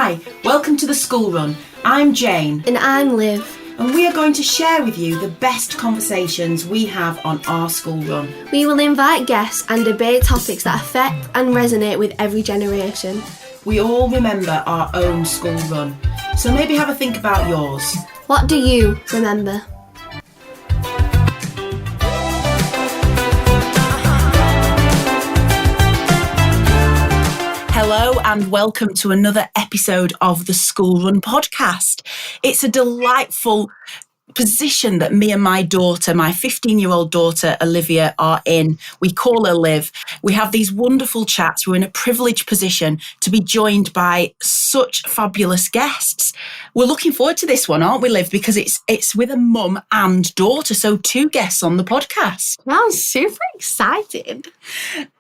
Hi, welcome to the School Run. I'm Jane. And I'm Liv. And we are going to share with you the best conversations we have on our school run. We will invite guests and debate topics that affect and resonate with every generation. We all remember our own school run, so maybe have a think about yours. What do you remember? Hello and welcome to another episode of the School Run podcast. It's a delightful position that me and my daughter, my 15-year-old daughter, Olivia, are in. We call her Liv. We have these wonderful chats. We're in a privileged position to be joined by such fabulous guests. We're looking forward to this one, aren't we, Liv? Because it's with a mum and daughter, so two guests on the podcast. I'm super excited.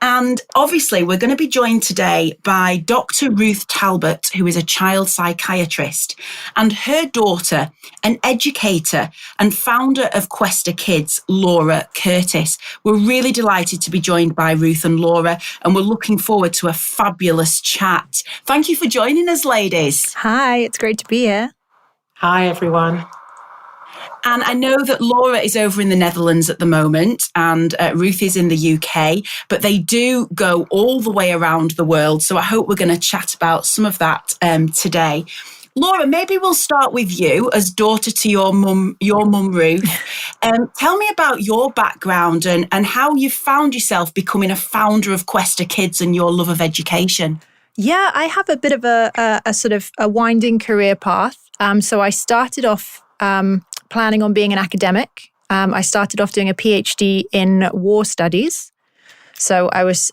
And obviously, we're going to be joined today by Dr. Ruth Talbot, who is a child psychiatrist, and her daughter, an educator and founder of Questa Kids, Laura Curtis. We're really delighted to be joined by Ruth and Laura, and we're looking forward to a fabulous chat. Thank you for joining us, ladies. Hi, it's great to be here. Hi, everyone. And I know that Laura is over in the Netherlands at the moment and Ruth is in the UK, but they do go all the way around the world. So I hope we're going to chat about some of that today. Laura, maybe we'll start with you as daughter to your mum Ruth. Tell me about your background and how you found yourself becoming a founder of Questa Kids and your love of education. Yeah, I have a bit of a sort of a winding career path. So I started off planning on being an academic. I started off doing a PhD in war studies. So I was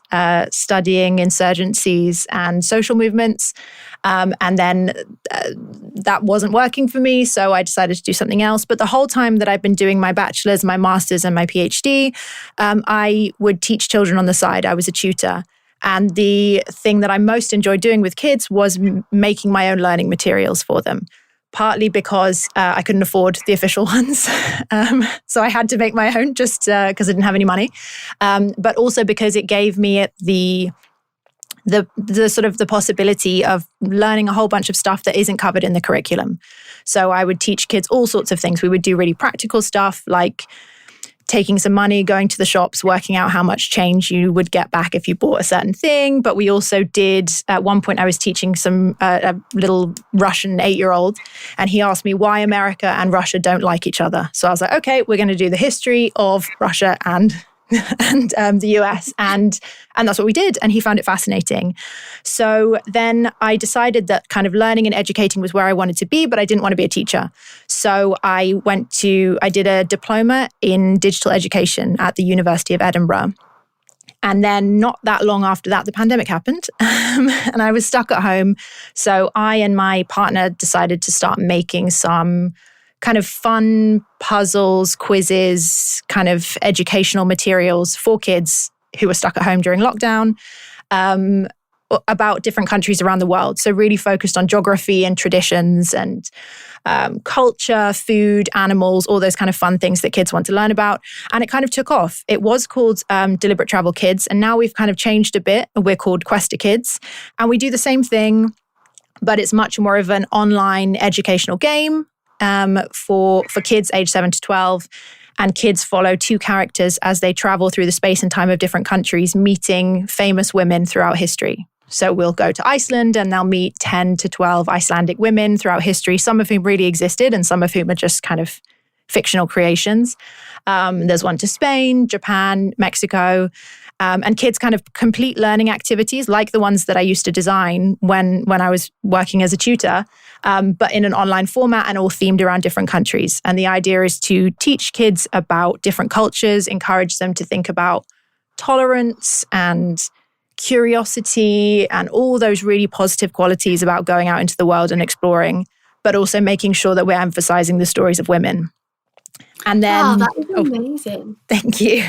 studying insurgencies and social movements. And then that wasn't working for me. So I decided to do something else. But the whole time that I've been doing my bachelor's, my master's and my PhD, I would teach children on the side. I was a tutor. And the thing that I most enjoyed doing with kids was making my own learning materials for them. Partly because I couldn't afford the official ones. So I had to make my own just because I didn't have any money. But also because it gave me the sort of the possibility of learning a whole bunch of stuff that isn't covered in the curriculum. So I would teach kids all sorts of things. We would do really practical stuff like taking some money, going to the shops, working out how much change you would get back if you bought a certain thing. But we also did, at one point I was teaching a little Russian 8-year-old, and he asked me why America and Russia don't like each other. So I was like, okay, we're going to do the history of Russia and the US. And that's what we did. And he found it fascinating. So then I decided that kind of learning and educating was where I wanted to be, but I didn't want to be a teacher. So I did a diploma in digital education at the University of Edinburgh. And then not that long after that, the pandemic happened and I was stuck at home. So I and my partner decided to start making some kind of fun puzzles, quizzes, kind of educational materials for kids who were stuck at home during lockdown about different countries around the world. So really focused on geography and traditions and culture, food, animals, all those kind of fun things that kids want to learn about. And it kind of took off. It was called Deliberate Travel Kids. And now we've kind of changed a bit. We're called Questa Kids. And we do the same thing, but it's much more of an online educational game for kids aged 7 to 12. And kids follow two characters as they travel through the space and time of different countries, meeting famous women throughout history. So we'll go to Iceland and they'll meet 10 to 12 Icelandic women throughout history, some of whom really existed and some of whom are just kind of fictional creations. There's one to Spain, Japan, Mexico, and kids kind of complete learning activities like the ones that I used to design when I was working as a tutor, but in an online format and all themed around different countries. And the idea is to teach kids about different cultures, encourage them to think about tolerance and curiosity and all those really positive qualities about going out into the world and exploring, but also making sure that we're emphasizing the stories of women. And then, that is amazing. Thank you.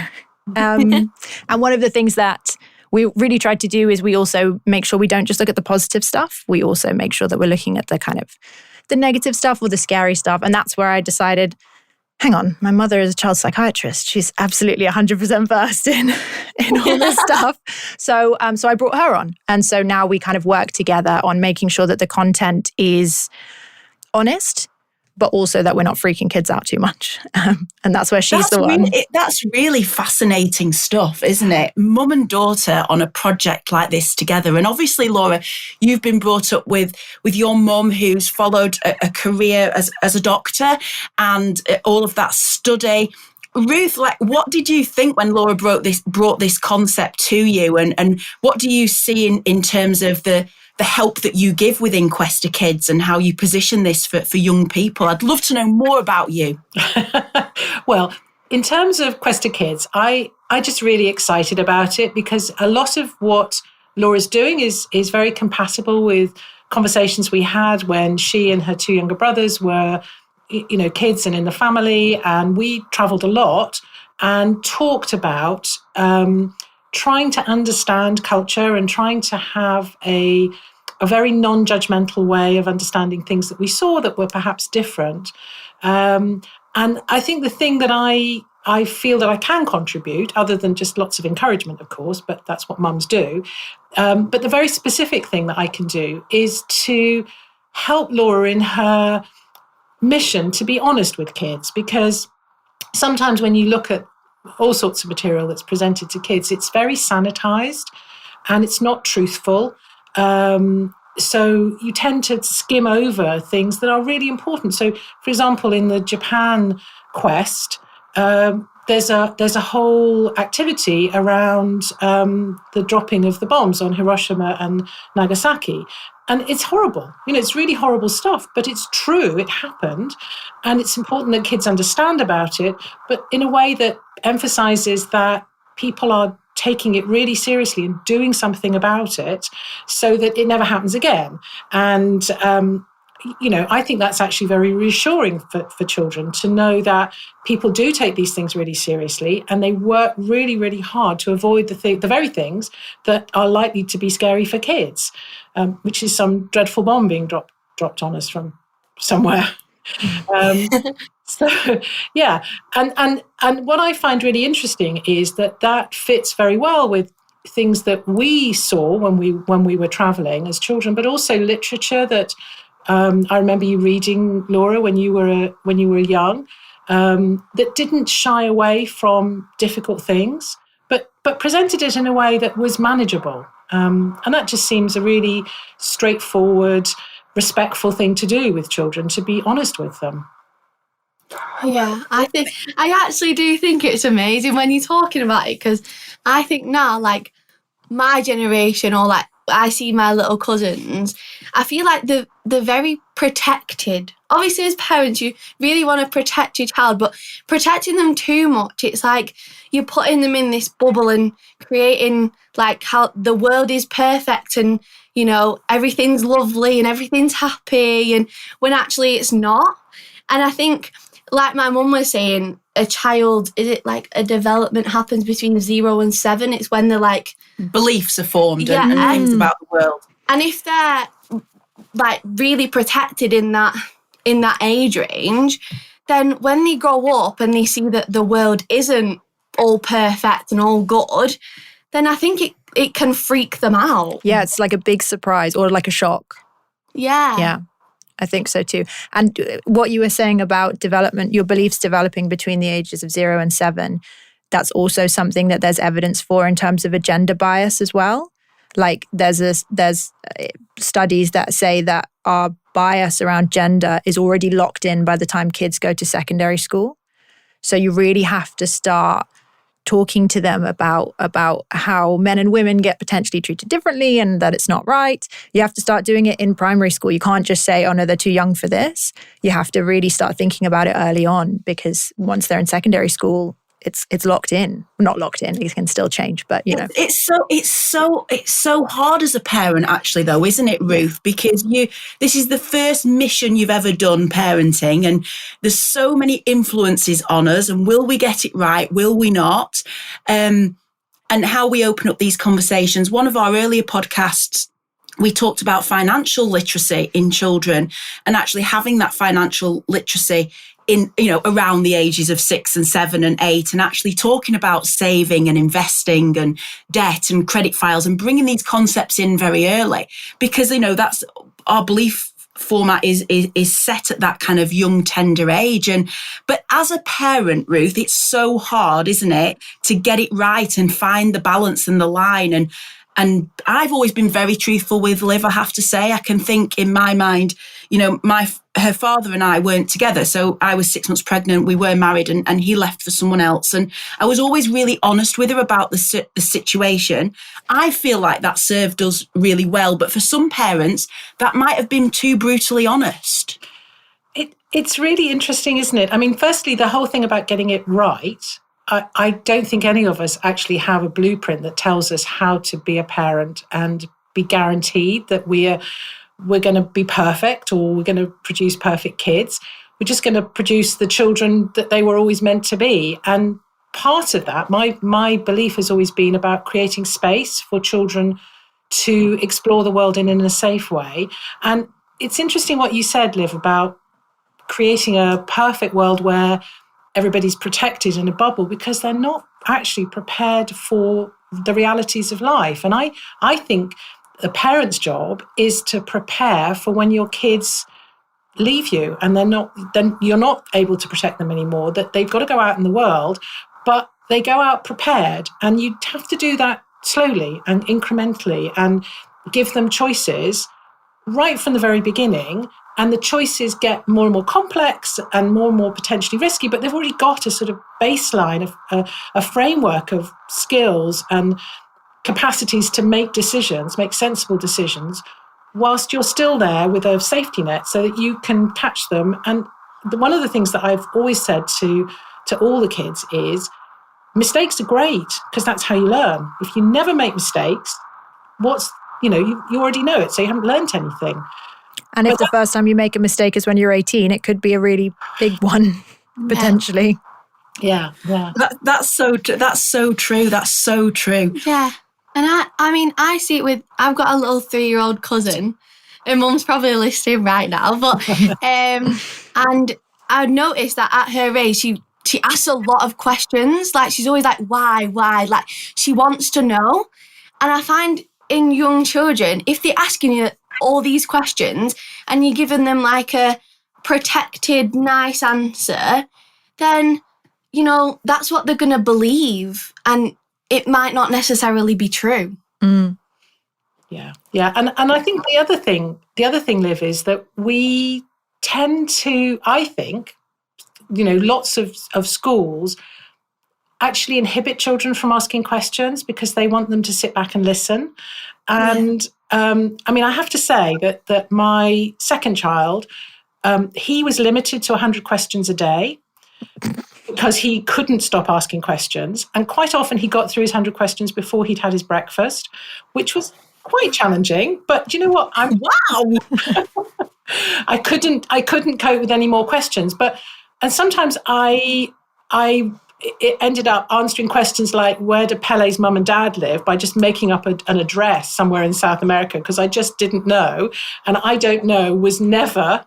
And one of the things that we really tried to do is we also make sure we don't just look at the positive stuff. We also make sure that we're looking at the kind of the negative stuff or the scary stuff. And that's where I decided, hang on, my mother is a child psychiatrist. She's absolutely 100% versed in all this stuff. So I brought her on. And so now we kind of work together on making sure that the content is honest, but also that we're not freaking kids out too much. And that's where she's the one. That's really fascinating stuff, isn't it? Mum and daughter on a project like this together. And obviously, Laura, you've been brought up with your mum who's followed a career as a doctor and all of that study. Ruth, what did you think when Laura brought this concept to you? And what do you see in terms of the help that you give within Quest to Kids and how you position this for young people? I'd love to know more about you. Well, in terms of Quest to Kids, I just really excited about it because a lot of what Laura's doing is very compatible with conversations we had when she and her two younger brothers were, kids and in the family. And we traveled a lot and talked about trying to understand culture and trying to have a very non-judgmental way of understanding things that we saw that were perhaps different. And I think the thing that I feel that I can contribute, other than just lots of encouragement, of course, but that's what mums do. But the very specific thing that I can do is to help Laura in her mission to be honest with kids, because sometimes when you look at all sorts of material that's presented to kids, it's very sanitized and it's not truthful. So you tend to skim over things that are really important. So, for example, in the Japan Quest, there's a whole activity around the dropping of the bombs on Hiroshima and Nagasaki. And it's horrible. It's really horrible stuff, but it's true. It happened. And it's important that kids understand about it, but in a way that emphasizes that people are taking it really seriously and doing something about it so that it never happens again. And, I think that's actually very reassuring for children to know that people do take these things really seriously and they work really, really hard to avoid the very things that are likely to be scary for kids, which is some dreadful bomb being dropped on us from somewhere. So, yeah. And what I find really interesting is that fits very well with things that we saw when we were traveling as children, but also literature that I remember you reading, Laura, when you were young, that didn't shy away from difficult things, but presented it in a way that was manageable. And that just seems a really straightforward, respectful thing to do with children, to be honest with them. Yeah, I actually do think it's amazing when you're talking about it, because I think now, like, my generation, or like I see my little cousins, I feel like they're very protected. Obviously, as parents, you really want to protect your child, but protecting them too much, it's like you're putting them in this bubble and creating like how the world is perfect and, everything's lovely and everything's happy, and when actually it's not. And I think, like my mum was saying, a child, is it like a development happens between 0 and 7? It's when they're like... beliefs are formed and things about the world. And if they're like really protected in that age range, then when they grow up and they see that the world isn't all perfect and all good, then I think it can freak them out. Yeah, it's like a big surprise or like a shock. Yeah. Yeah. I think so too. And what you were saying about development, your beliefs developing between the ages of 0 and 7, that's also something that there's evidence for in terms of a gender bias as well. Like there's studies that say that our bias around gender is already locked in by the time kids go to secondary school. So you really have to start talking to them about how men and women get potentially treated differently and that it's not right. You have to start doing it in primary school. You can't just say, oh no, they're too young for this. You have to really start thinking about it early on, because once they're in secondary school, it's locked in. Not locked in, it can still change, but It's so hard as a parent, actually, though, isn't it, Ruth? Because this is the first mission you've ever done, parenting, and there's so many influences on us, and will we get it right? Will we not? And how we open up these conversations. One of our earlier podcasts, we talked about financial literacy in children and actually having that financial literacy in, around the ages of 6 and 7 and 8, and actually talking about saving and investing and debt and credit files and bringing these concepts in very early, because, that's our belief format is set at that kind of young, tender age. But as a parent, Ruth, it's so hard, isn't it, to get it right and find the balance and the line. And I've always been very truthful with Liv, I have to say. I can think in my mind, her father and I weren't together. So I was 6 months pregnant. We were married and he left for someone else. And I was always really honest with her about the situation. I feel like that served us really well. But for some parents, that might have been too brutally honest. It's really interesting, isn't it? I mean, firstly, the whole thing about getting it right, I don't think any of us actually have a blueprint that tells us how to be a parent and be guaranteed that we're going to be perfect or we're going to produce perfect kids. We're just going to produce the children that they were always meant to be. And part of that, my belief has always been about creating space for children to explore the world in a safe way. And it's interesting what you said, Liv, about creating a perfect world where everybody's protected in a bubble, because they're not actually prepared for the realities of life. And I think the parent's job is to prepare for when your kids leave you and then you're not able to protect them anymore, that they've got to go out in the world, but they go out prepared. And you have to do that slowly and incrementally and give them choices right from the very beginning. And the choices get more and more complex and more potentially risky, but they've already got a sort of baseline, a framework of skills and capacities to make sensible decisions, whilst you're still there with a safety net so that you can catch them. And one of the things that I've always said to all the kids is mistakes are great, because that's how you learn. If you never make mistakes, you already know it, so you haven't learned anything. And if the first time you make a mistake is when you're 18, it could be a really big one, potentially. Yeah. That's so true. That's so true. Yeah. And I mean, I see it I've got a little 3-year-old cousin, and Mum's probably listening right now, but, and I noticed that at her age, she asks a lot of questions. Like, she's always like, why? Like, she wants to know. And I find in young children, if they're asking you all these questions and you're giving them like a protected, nice answer, then, that's what they're going to believe. And it might not necessarily be true. Mm. Yeah. And I think the other thing, Liv, is that we tend to, I think, lots of schools actually inhibit children from asking questions because they want them to sit back and listen. And I have to say that my second child, he was limited to 100 questions a day because he couldn't stop asking questions. And quite often he got through his 100 questions before he'd had his breakfast, which was quite challenging. But you know what? Wow. I couldn't cope with any more questions. And sometimes it ended up answering questions like, where do Pele's mum and dad live, by just making up an address somewhere in South America, because I just didn't know. And I don't know was never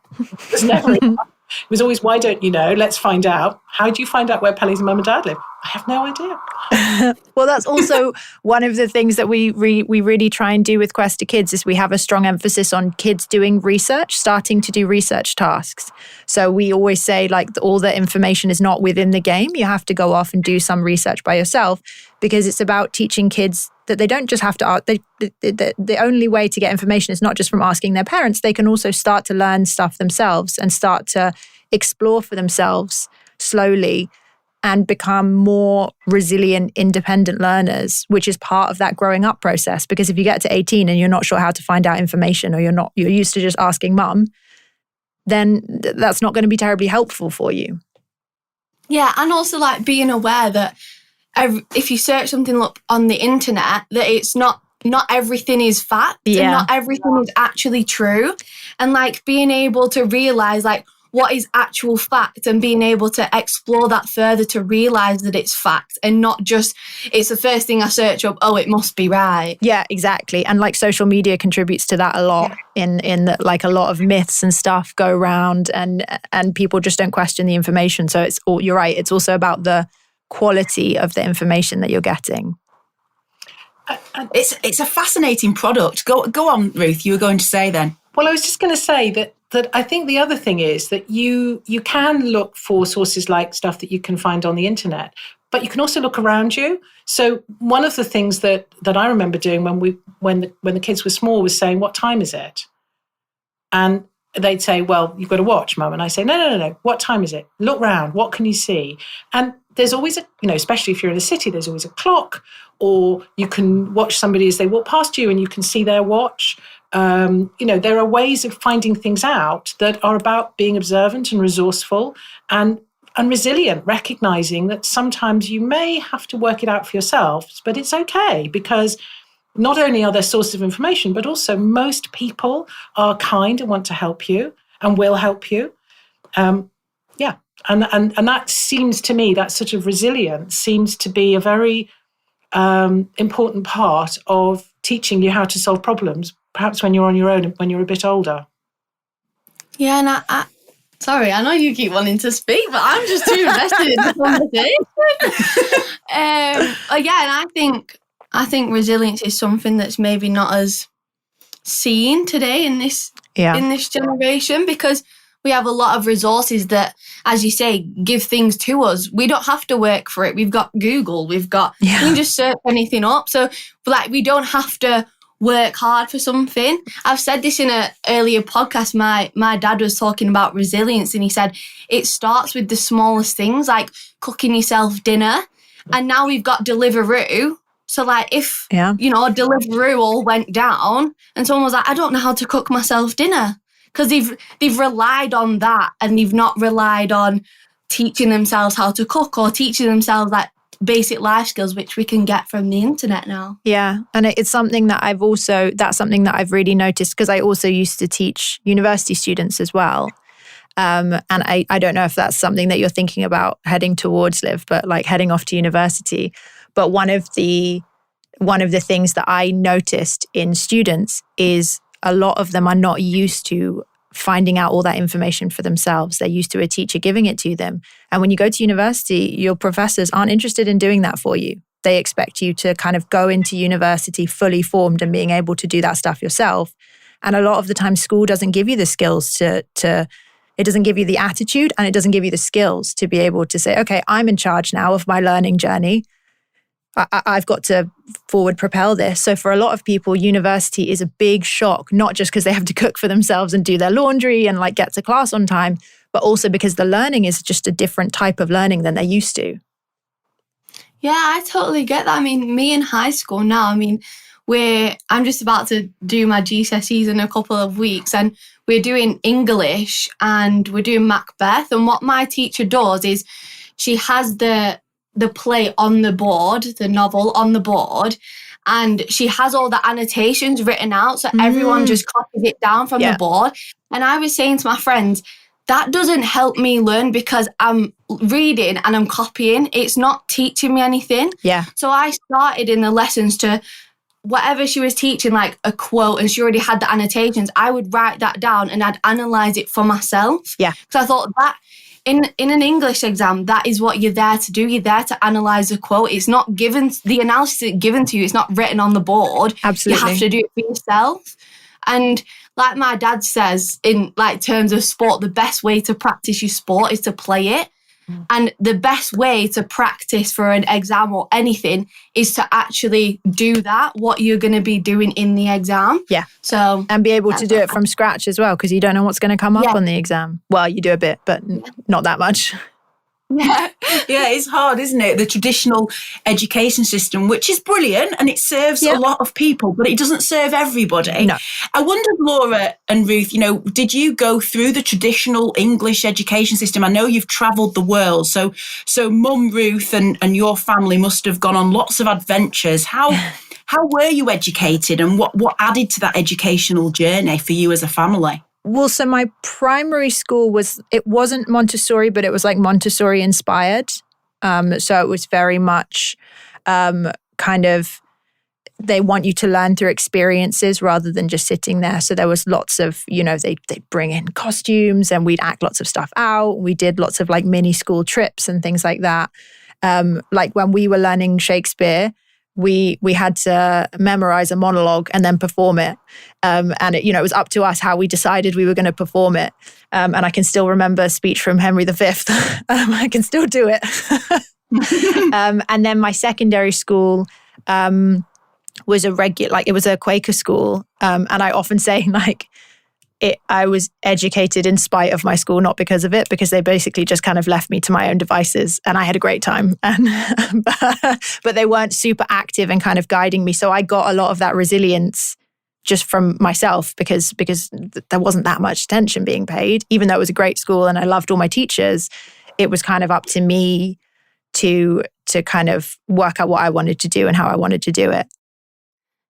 enough. It was always, why don't you know? Let's find out. How do you find out where Pele's mum and dad live? I have no idea. Well, that's also one of the things that we really try and do with Quest to Kids is we have a strong emphasis on kids doing research, starting to do research tasks. So we always say, like, all the information is not within the game. You have to go off and do some research by yourself, because it's about teaching kids that they don't just have to, the only way to get information is not just from asking their parents. They can also start to learn stuff themselves and start to explore for themselves slowly and become more resilient, independent learners, which is part of that growing up process. Because if you get to 18 and you're not sure how to find out information, or you're used to just asking mum, then that's not going to be terribly helpful for you. Yeah, and also like being aware that if you search something up on the internet, that it's not everything is fact, and not everything is actually true. And like being able to realize like what is actual fact and being able to explore that further to realise that it's fact and not just it's the first thing I search up, oh, it must be right. Yeah, exactly. And like social media contributes to that a lot in that, like, a lot of myths and stuff go around and people just don't question the information. So it's all, you're right, it's also about the quality of the information that you're getting. It's a fascinating product. Go on, Ruth, you were going to say then. Well, I was just going to say that I think the other thing is that you can look for sources like stuff that you can find on the internet, but you can also look around you. So one of the things that I remember doing when the kids were small was saying, "What time is it?" And they'd say, "Well, you've got to watch, Mum." And I say, No. What time is it? Look round. What can you see? And there's always especially if you're in a city, there's always a clock, or you can watch somebody as they walk past you and you can see their watch. There are ways of finding things out that are about being observant and resourceful and resilient, recognizing that sometimes you may have to work it out for yourselves, but it's okay, because not only are there sources of information, but also most people are kind and want to help you and will help you. And that seems to me, that sort of resilience seems to be a very important part of teaching you how to solve problems, perhaps when you're on your own and when you're a bit older. Yeah, and I sorry, I know you keep wanting to speak, but I'm just too invested in the conversation. And I think resilience is something that's maybe not as seen today in this generation, because we have a lot of resources that, as you say, give things to us. We don't have to work for it. We've got Google. We can just search anything up. So, we don't have to work hard for something. I've said this in an earlier podcast. My dad was talking about resilience, and he said it starts with the smallest things, like cooking yourself dinner. And now we've got Deliveroo. So if Deliveroo all went down and someone was like, I don't know how to cook myself dinner, because they've relied on that, and they've not relied on teaching themselves how to cook or teaching themselves basic life skills, which we can get from the internet now. Yeah. And it's something that that's something that I've really noticed, because I also used to teach university students as well. And I don't know if that's something that you're thinking about heading towards, Liv, but heading off to university. But one of the things that I noticed in students is a lot of them are not used to finding out all that information for themselves. They're used to a teacher giving it to them. And when you go to university, your professors aren't interested in doing that for you. They expect you to kind of go into university fully formed and being able to do that stuff yourself. And a lot of the time, school doesn't give you the skills it doesn't give you the attitude, and it doesn't give you the skills to be able to say, okay, I'm in charge now of my learning journey. I've got to forward propel this. So for a lot of people, university is a big shock, not just because they have to cook for themselves and do their laundry and get to class on time, but also because the learning is just a different type of learning than they're used to. Yeah, I totally get that. I mean, me in high school now, I'm just about to do my GCSEs in a couple of weeks, and we're doing English and we're doing Macbeth. And what my teacher does is she has the play on the board, the novel on the board, and she has all the annotations written out, so everyone just copies it down from the board. And I was saying to my friends, that doesn't help me learn, because I'm reading and I'm copying. It's not teaching me anything. Yeah. So I started in the lessons to whatever she was teaching, a quote, and she already had the annotations, I would write that down and I'd analyse it for myself. Yeah. Because I thought that in an English exam, that is what you're there to do. You're there to analyse a quote. It's not given, the analysis is given to you. It's not written on the board. Absolutely. You have to do it for yourself. And like my dad says, in terms of sport, the best way to practice your sport is to play it. And the best way to practice for an exam or anything is to actually do that, what you're going to be doing in the exam. Yeah. So, and be able to do it from scratch as well, because you don't know what's going to come up on the exam. Well, you do a bit, but not that much. Yeah, it's hard, isn't it? The traditional education system, which is brilliant and it serves a lot of people, but it doesn't serve everybody. No. I wondered, Laura and Ruth, did you go through the traditional English education system? I know you've travelled the world, so Mum Ruth and your family must have gone on lots of adventures. How were you educated, and what added to that educational journey for you as a family? Well, so my primary school it wasn't Montessori, but it was like Montessori inspired. So it was very much kind of, they want you to learn through experiences rather than just sitting there. So there was lots of, they bring in costumes and we'd act lots of stuff out. We did lots of like mini school trips and things like that. Like when we were learning Shakespeare, we had to memorize a monologue and then perform it. And it was up to us how we decided we were going to perform it. And I can still remember a speech from Henry V. I can still do it. And then my secondary school was it was a Quaker school. And I often say I was educated in spite of my school, not because of it, because they basically just kind of left me to my own devices and I had a great time. But they weren't super active and kind of guiding me. So I got a lot of that resilience just from myself because there wasn't that much attention being paid. Even though it was a great school and I loved all my teachers, it was kind of up to me to kind of work out what I wanted to do and how I wanted to do it.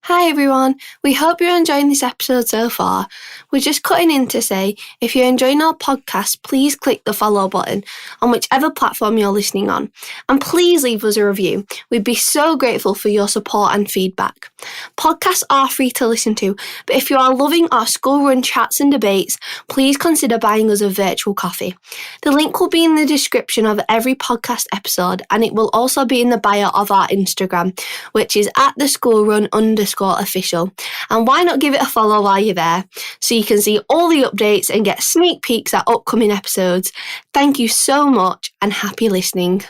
Hi everyone, we hope you're enjoying this episode so far. We're just cutting in to say, if you're enjoying our podcast, please click the follow button on whichever platform you're listening on. And please leave us a review. We'd be so grateful for your support and feedback. Podcasts are free to listen to, but if you are loving our school run chats and debates, please consider buying us a virtual coffee. The link will be in the description of every podcast episode, and it will also be in the bio of our Instagram, which is @theschoolrun_official. And why not give it a follow while you're there, so you can see all the updates and get sneak peeks at upcoming episodes. Thank you so much and happy listening.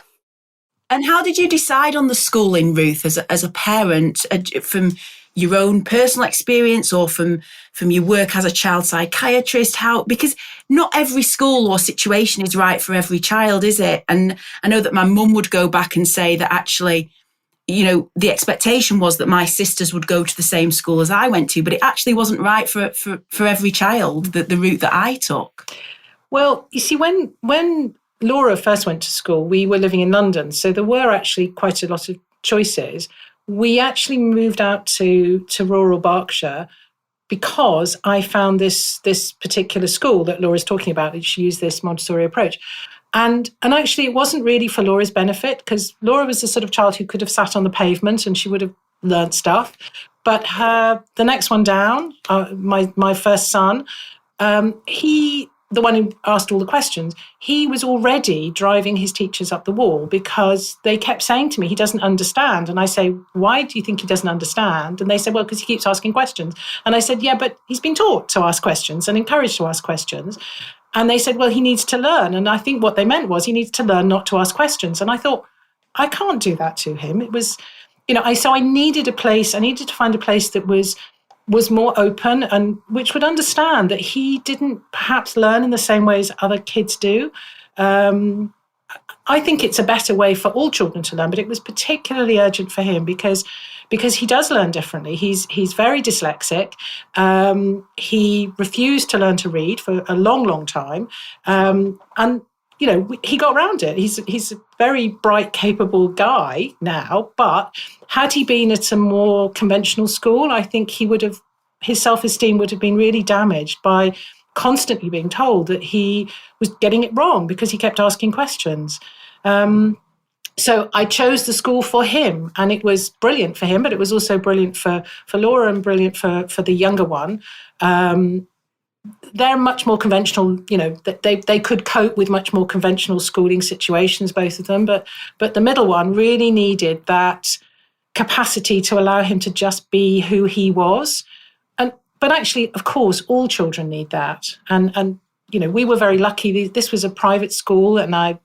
And how did you decide on the schooling, Ruth, as a parent, from your own personal experience or from your work as a child psychiatrist? Because not every school or situation is right for every child, is it? And I know that my mum would go back and say that actually, the expectation was that my sisters would go to the same school as I went to, but it actually wasn't right for every child, the route that I took. Well, you see, when Laura first went to school, we were living in London, so there were actually quite a lot of choices. We actually moved out to rural Berkshire because I found this particular school that Laura's talking about, that she used this Montessori approach. And actually, it wasn't really for Laura's benefit, because Laura was the sort of child who could have sat on the pavement and she would have learned stuff. But the next one down, my first son, the one who asked all the questions, he was already driving his teachers up the wall because they kept saying to me, he doesn't understand. And I say, why do you think he doesn't understand? And they said, well, because he keeps asking questions. And I said, yeah, but he's been taught to ask questions and encouraged to ask questions. And they said, well, he needs to learn. And I think what they meant was he needs to learn not to ask questions. And I thought, I can't do that to him. It was, so I needed to find a place that was more open and which would understand that he didn't perhaps learn in the same way as other kids do. I think it's a better way for all children to learn, but it was particularly urgent for him because he does learn differently. He's very dyslexic. He refused to learn to read for a long, long time. And he got around it. He's a very bright, capable guy now, but had he been at a more conventional school, I think his self-esteem would have been really damaged by constantly being told that he was getting it wrong because he kept asking questions. So I chose the school for him, and it was brilliant for him, but it was also brilliant for Laura and brilliant for the younger one. They're much more conventional, they could cope with much more conventional schooling situations, both of them. But the middle one really needed that capacity to allow him to just be who he was. But actually, of course, all children need that. And we were very lucky. This was a private school, and I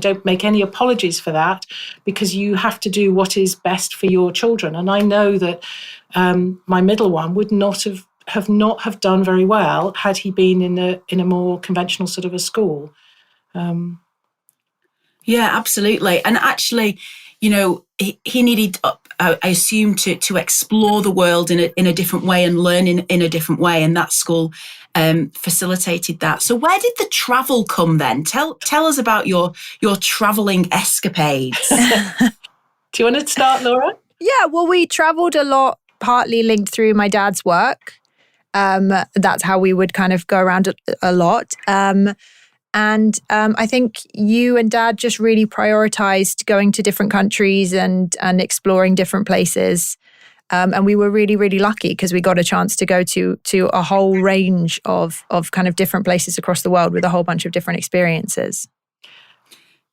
don't make any apologies for that, because you have to do what is best for your children. And I know that my middle one would not have done very well had he been in a more conventional sort of a school. Yeah, absolutely. And actually, he needed, I assume, to explore the world in a different way and learn in a different way. And that school facilitated that. So where did the travel come then? Tell us about your travelling escapades. Do you want to start, Laura? Yeah, well, we travelled a lot, partly linked through my dad's work. That's how we would kind of go around a lot. I think you and Dad just really prioritized going to different countries and exploring different places. And we were really, really lucky because we got a chance to go to a whole range of kind of different places across the world with a whole bunch of different experiences.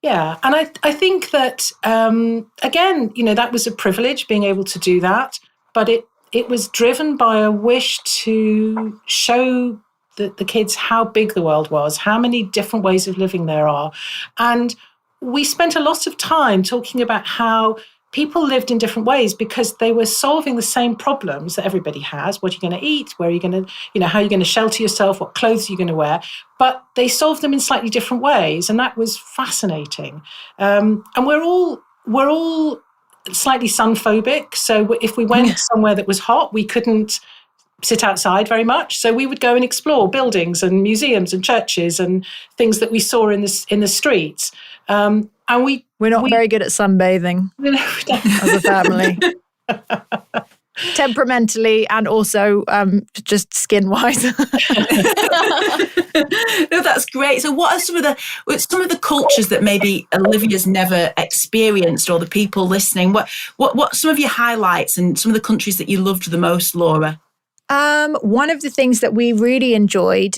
Yeah. And I think that, again, that was a privilege being able to do that. But it was driven by a wish to show the kids how big the world was, how many different ways of living there are. And we spent a lot of time talking about how people lived in different ways because they were solving the same problems that everybody has. What are you going to eat? Where are you going to, how are you going to shelter yourself? What clothes are you going to wear? But they solved them in slightly different ways. And that was fascinating. And we're all slightly sun phobic. So if we went somewhere that was hot, we couldn't sit outside very much. So we would go and explore buildings and museums and churches and things that we saw in the streets. And we're not very good at sunbathing as a family. Temperamentally and also just skin-wise. No, that's great. So what are some of the cultures that maybe Olivia's never experienced, or the people listening? What some of your highlights and some of the countries that you loved the most, Laura? One of the things that we really enjoyed,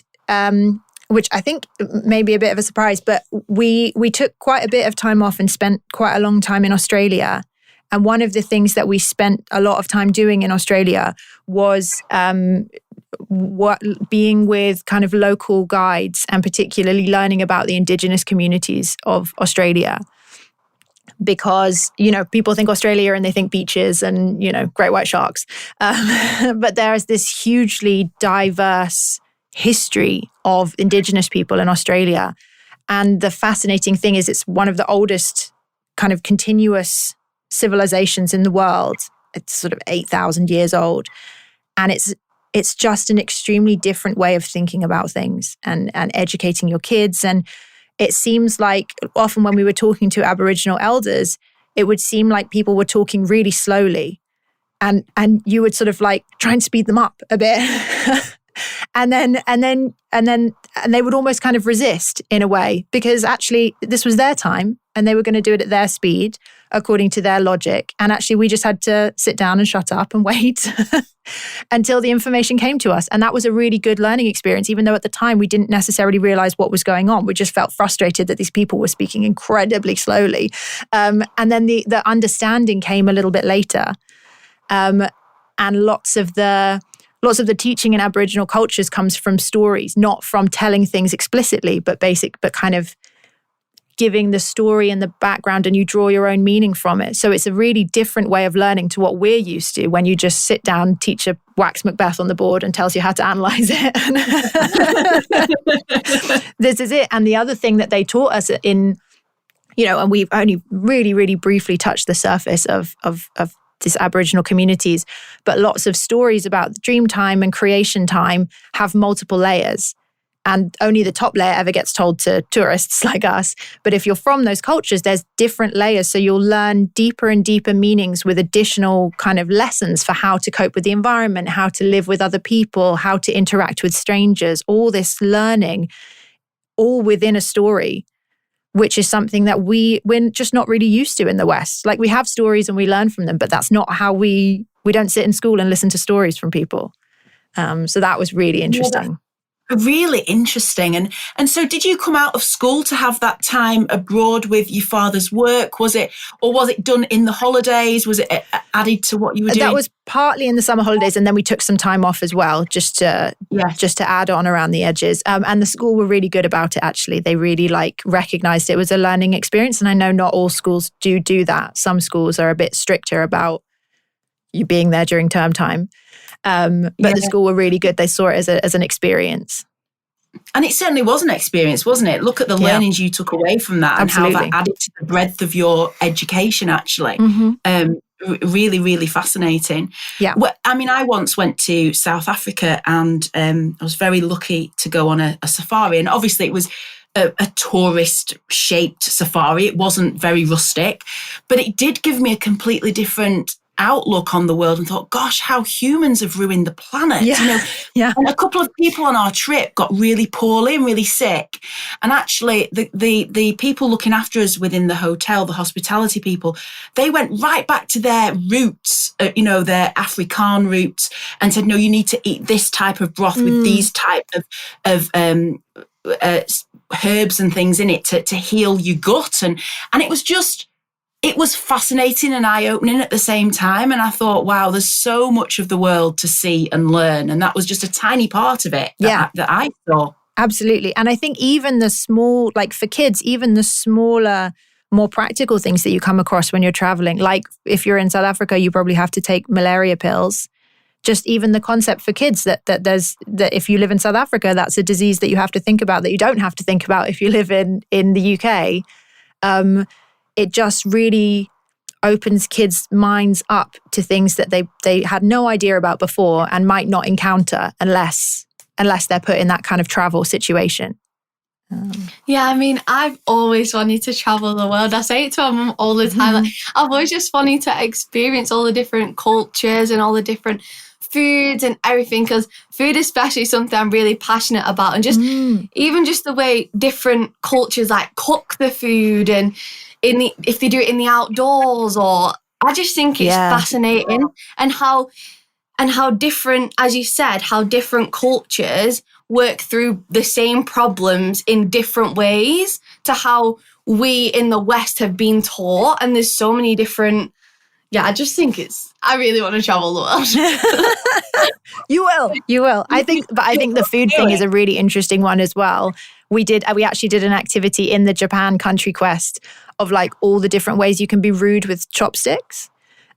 which I think may be a bit of a surprise, but we took quite a bit of time off and spent quite a long time in Australia. And one of the things that we spent a lot of time doing in Australia was being with kind of local guides and particularly learning about the indigenous communities of Australia. Because, people think Australia and they think beaches and, great white sharks. But there is this hugely diverse history of indigenous people in Australia. And the fascinating thing is it's one of the oldest kind of continuous civilizations in the world. It's sort of 8,000 years old. And it's just an extremely different way of thinking about things and educating your kids. And it seems like often when we were talking to Aboriginal elders, it would seem like people were talking really slowly and you would sort of like try and speed them up a bit. and they would almost kind of resist in a way because actually this was their time and they were going to do it at their speed according to their logic. And actually we just had to sit down and shut up and wait until the information came to us. And that was a really good learning experience, even though at the time we didn't necessarily realize what was going on. We just felt frustrated that these people were speaking incredibly slowly. And then the understanding came a little bit later. And lots of the teaching in Aboriginal cultures comes from stories, not from telling things explicitly, but kind of giving the story and the background and you draw your own meaning from it. So it's a really different way of learning to what we're used to when you just sit down, teacher whacks Macbeth on the board and tells you how to analyze it. This is it. And the other thing that they taught us and we've only really, really briefly touched the surface of these Aboriginal communities, but lots of stories about dream time and creation time have multiple layers. And only the top layer ever gets told to tourists like us. But if you're from those cultures, there's different layers. So you'll learn deeper and deeper meanings with additional kind of lessons for how to cope with the environment, how to live with other people, how to interact with strangers, all this learning, all within a story, which is something that we're just not really used to in the West. Like we have stories and we learn from them, but that's not how we don't sit in school and listen to stories from people. So that was really interesting. Really interesting. And so did you come out of school to have that time abroad with your father's work? Was it done in the holidays? Was it added to what you were doing? That was partly in the summer holidays, and then we took some time off as well, just to add on around the edges. And the school were really good about it, actually. They really recognized it was a learning experience. And I know not all schools do that. Some schools are a bit stricter about you being there during term time. But the school were really good. They saw it as an experience. And it certainly was an experience, wasn't it? Look at the learnings you took away from that. Absolutely. And how that added to the breadth of your education, actually. Mm-hmm. Really, really fascinating. Yeah. Well, I mean, I once went to South Africa and I was very lucky to go on a safari. And obviously it was a tourist-shaped safari. It wasn't very rustic, but it did give me a completely different outlook on the world and thought, gosh, how humans have ruined the planet. Yeah. You know, Yeah. and a couple of people on our trip got really poorly and really sick. And actually the people looking after us within the hotel, the hospitality people, they went right back to their roots, their Afrikaan roots, and said, no, you need to eat this type of broth with these type of herbs and things in it to heal your gut. And it was fascinating and eye-opening at the same time. And I thought, wow, there's so much of the world to see and learn. And that was just a tiny part of it that I saw. Absolutely. And I think even the small, like for kids, even the smaller, more practical things that you come across when you're traveling, like if you're in South Africa, you probably have to take malaria pills. Just even the concept for kids that if you live in South Africa, that's a disease that you have to think about, that you don't have to think about if you live in the UK. It just really opens kids' minds up to things that they had no idea about before and might not encounter unless they're put in that kind of travel situation. Yeah, I mean, I've always wanted to travel the world. I say it to my mum all the time. Like, I've always just wanted to experience all the different cultures and all the different foods and everything, because food especially is something I'm really passionate about, and just even just the way different cultures like cook the food, and if they do it in the outdoors, or I just think it's fascinating, and how different, as you said, how different cultures work through the same problems in different ways to how we in the West have been taught. And there's so many different, I just think I really want to travel the world. You will. I think the food thing is a really interesting one as well. We actually did an activity in the Japan country quest of like all the different ways you can be rude with chopsticks.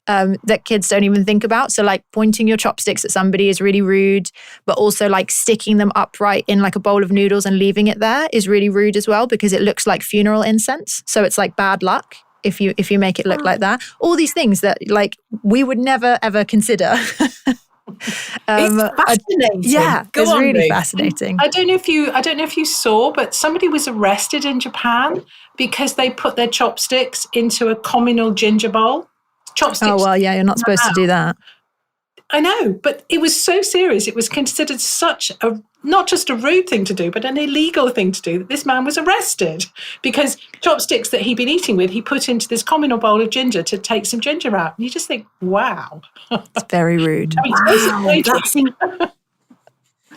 That kids don't even think about. So like pointing your chopsticks at somebody is really rude, but also like sticking them upright in like a bowl of noodles and leaving it there is really rude as well, because it looks like funeral incense. So it's like bad luck if you make it look like that. All these things that like we would never ever consider. It's fascinating. It's really fascinating. I don't know if you saw, but somebody was arrested in Japan because they put their chopsticks into a communal ginger bowl. Chopsticks. Oh, well, yeah, you're not supposed to do that. I know, but it was so serious. It was considered such not just a rude thing to do, but an illegal thing to do, that this man was arrested because chopsticks that he'd been eating with, he put into this communal bowl of ginger to take some ginger out. And you just think, wow. It's very rude. Wow,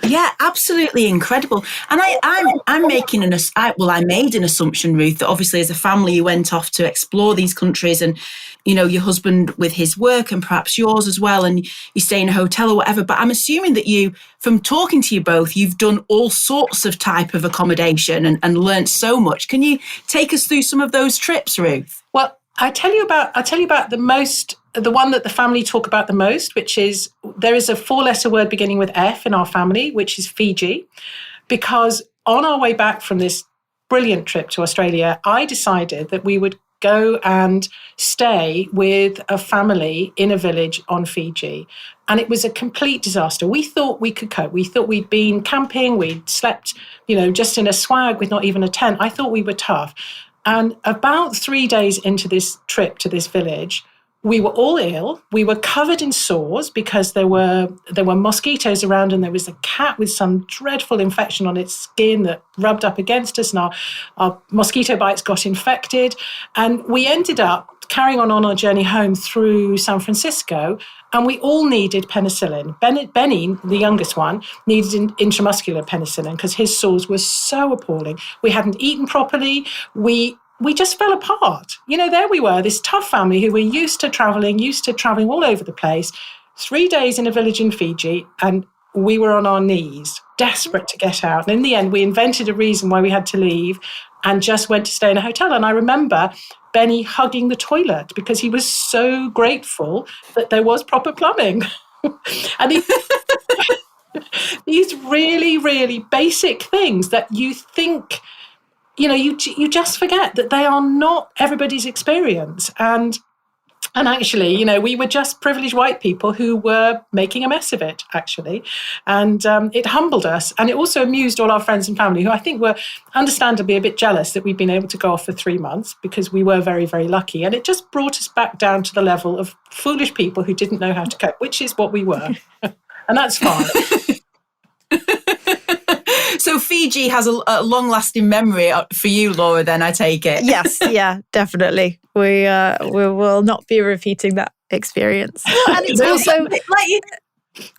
yeah, absolutely incredible. And I made an assumption, Ruth, that obviously as a family you went off to explore these countries, and your husband with his work and perhaps yours as well, and you stay in a hotel or whatever. But I'm assuming that you, from talking to you both, you've done all sorts of type of accommodation and learnt so much. Can you take us through some of those trips, Ruth? Well, I tell you about the one that the family talk about the most, which is, there is a 4-letter word beginning with F in our family, which is Fiji. Because on our way back from this brilliant trip to Australia, I decided that we would go and stay with a family in a village on Fiji. And it was a complete disaster. We thought we could cope. We thought we'd been camping. We'd slept, just in a swag with not even a tent. I thought we were tough. And about 3 days into this trip to this village, we were all ill. We were covered in sores because there were mosquitoes around, and there was a cat with some dreadful infection on its skin that rubbed up against us, and our mosquito bites got infected. And we ended up carrying on our journey home through San Francisco, and we all needed penicillin. Benny, the youngest one, needed intramuscular penicillin because his sores were so appalling. We hadn't eaten properly. We just fell apart. There we were, this tough family who were used to traveling all over the place. 3 days in a village in Fiji, and we were on our knees, desperate to get out. And in the end, we invented a reason why we had to leave and just went to stay in a hotel. And I remember Benny hugging the toilet because he was so grateful that there was proper plumbing. And these really, really basic things that you think, you just forget that they are not everybody's experience. And And actually, we were just privileged white people who were making a mess of it, actually. And it humbled us. And it also amused all our friends and family, who I think were understandably a bit jealous that we'd been able to go off for 3 months, because we were very, very lucky. And it just brought us back down to the level of foolish people who didn't know how to cope, which is what we were. And that's fine. So Fiji has a long-lasting memory for you, Laura, then, I take it. Yes, yeah, definitely. We will not be repeating that experience. And it's also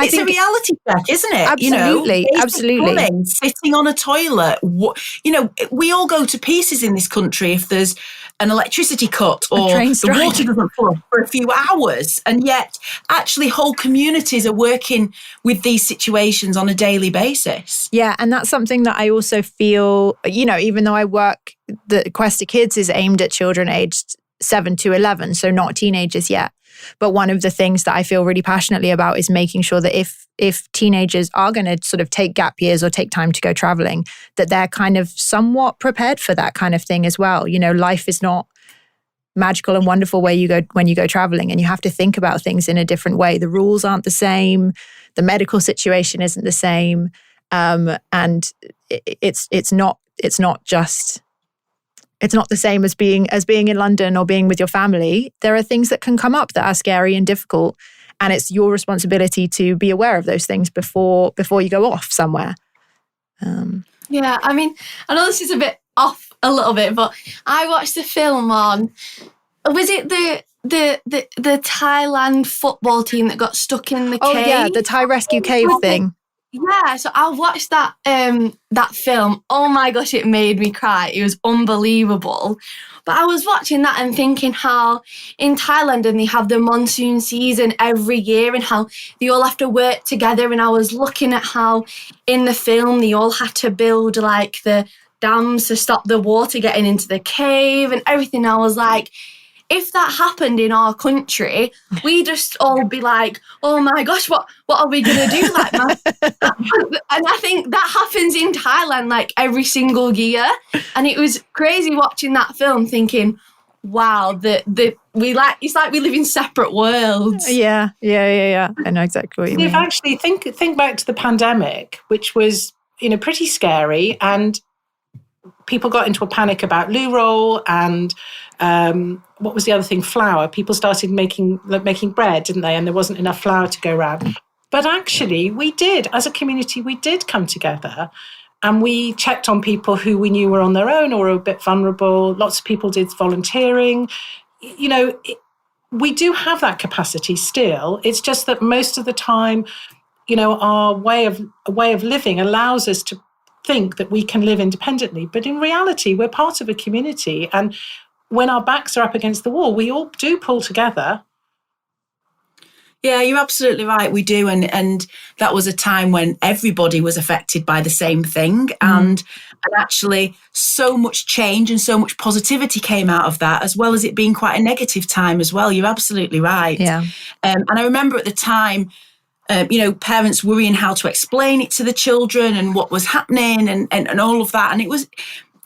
it's a reality check, isn't it? Absolutely, absolutely. Plumbing, sitting on a toilet. We all go to pieces in this country if there's an electricity cut or the water doesn't flow for a few hours. And yet, actually, whole communities are working with these situations on a daily basis. Yeah, and that's something that I also feel, even though I work, the Quest to Kids is aimed at children aged 7 to 11, so not teenagers yet. But one of the things that I feel really passionately about is making sure that if teenagers are going to sort of take gap years or take time to go traveling, that they're kind of somewhat prepared for that kind of thing as well. Life is not magical and wonderful when you go traveling, and you have to think about things in a different way. The rules aren't the same. The medical situation isn't the same. And it's not the same as being in London or being with your family. There are things that can come up that are scary and difficult, and it's your responsibility to be aware of those things before you go off somewhere. Yeah, I mean, I know this is a bit off a little bit, but I watched the film on, was it the Thailand football team that got stuck in the cave? Oh yeah, the Thai rescue cave thing. Yeah, so I watched that film. Oh my gosh, it made me cry. It was unbelievable. But I was watching that and thinking how in Thailand, and they have the monsoon season every year, and how they all have to work together. And I was looking at how in the film they all had to build like the dams to stop the water getting into the cave and everything. I was like, if that happened in our country, we'd just all be like, oh my gosh, what are we going to do? And I think that happens in Thailand like every single year. And it was crazy watching that film thinking, wow, it's like we live in separate worlds. Yeah. I know exactly what you mean. Actually, think back to the pandemic, which was, pretty scary, and people got into a panic about loo roll and what was the other thing? Flour. People started making bread, didn't they? And there wasn't enough flour to go around. But actually, we did, as a community, we did come together, and we checked on people who we knew were on their own or a bit vulnerable. Lots of people did volunteering. We do have that capacity still. It's just that most of the time, our way of living allows us to think that we can live independently. But in reality, we're part of a community. And when our backs are up against the wall, we all do pull together. Yeah, you're absolutely right. We do. And that was a time when everybody was affected by the same thing. And actually so much change and so much positivity came out of that, as well as it being quite a negative time as well. You're absolutely right. Yeah. And I remember at the time, parents worrying how to explain it to the children and what was happening and all of that. And it was,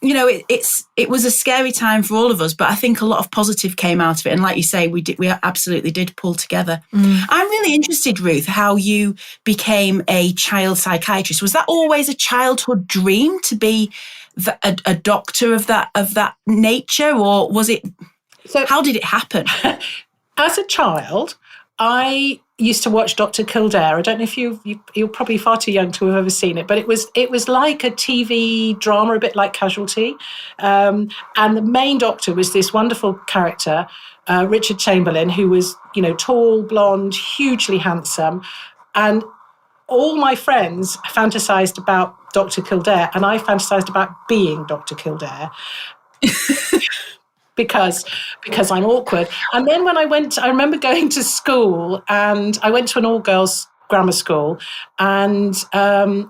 it was a scary time for all of us, but I think a lot of positive came out of it. And like you say, we absolutely did pull together. I'm really interested, Ruth, how you became a child psychiatrist. Was that always a childhood dream to be a doctor of that nature, or was it? So how did it happen? As a child, I used to watch Dr. Kildare. I don't know if you're probably far too young to have ever seen it, but it was like a TV drama, a bit like Casualty. And the main doctor was this wonderful character, Richard Chamberlain, who was, tall, blonde, hugely handsome. And all my friends fantasized about Dr. Kildare, and I fantasized about being Dr. Kildare. Because I'm awkward. And then when I remember going to school, and I went to an all-girls grammar school, and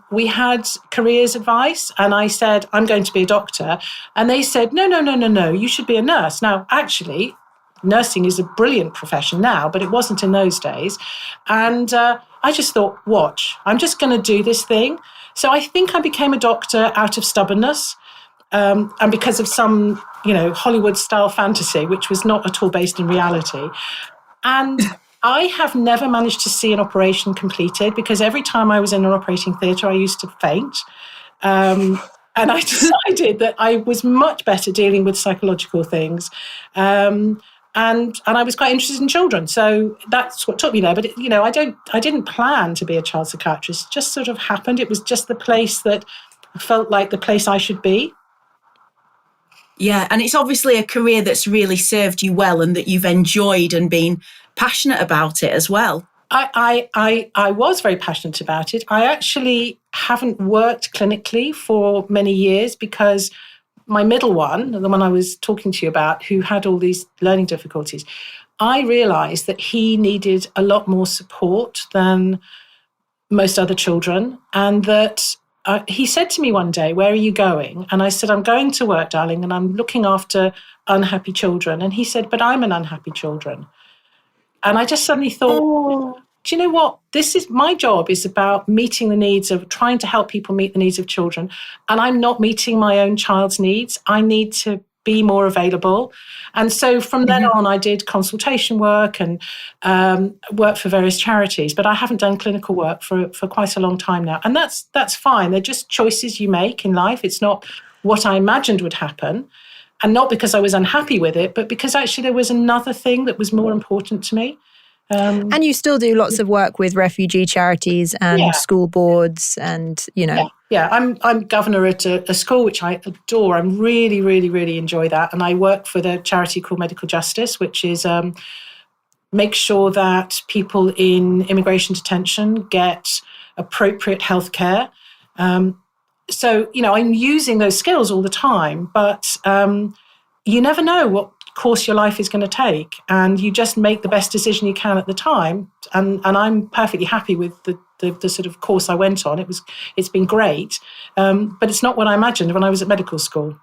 we had careers advice, and I said, I'm going to be a doctor. And they said, no, you should be a nurse. Now, actually, nursing is a brilliant profession now, but it wasn't in those days. And I just thought, watch, I'm just going to do this thing. So I think I became a doctor out of stubbornness. and because of some, Hollywood style fantasy, which was not at all based in reality. And I have never managed to see an operation completed because every time I was in an operating theatre, I used to faint. And I decided that I was much better dealing with psychological things. And I was quite interested in children. So that's what took me there. But, I didn't plan to be a child psychiatrist. It just sort of happened. It was just the place that felt like the place I should be. Yeah, and it's obviously a career that's really served you well and that you've enjoyed and been passionate about it as well. I was very passionate about it. I actually haven't worked clinically for many years because my middle one, the one I was talking to you about, who had all these learning difficulties, I realised that he needed a lot more support than most other children, and that he said to me one day, "Where are you going?" And I said, "I'm going to work, darling, and I'm looking after unhappy children." And he said, "But I'm an unhappy children." And I just suddenly thought, do you know what? My job is about trying to help people meet the needs of children. And I'm not meeting my own child's needs. I need to be more available. And so from then on, I did consultation work and work for various charities, but I haven't done clinical work for quite a long time now. And that's fine. They're just choices you make in life. It's not what I imagined would happen. And not because I was unhappy with it, but because actually there was another thing that was more important to me. And you still do lots of work with refugee charities and school boards and, Yeah, I'm governor at a school, which I adore. I really, really, really enjoy that. And I work for the charity called Medical Justice, which is make sure that people in immigration detention get appropriate healthcare. So, I'm using those skills all the time, but you never know what course your life is going to take, and you just make the best decision you can at the time. And I'm perfectly happy with the sort of course I went on. It's been great, but it's not what I imagined when I was at medical school.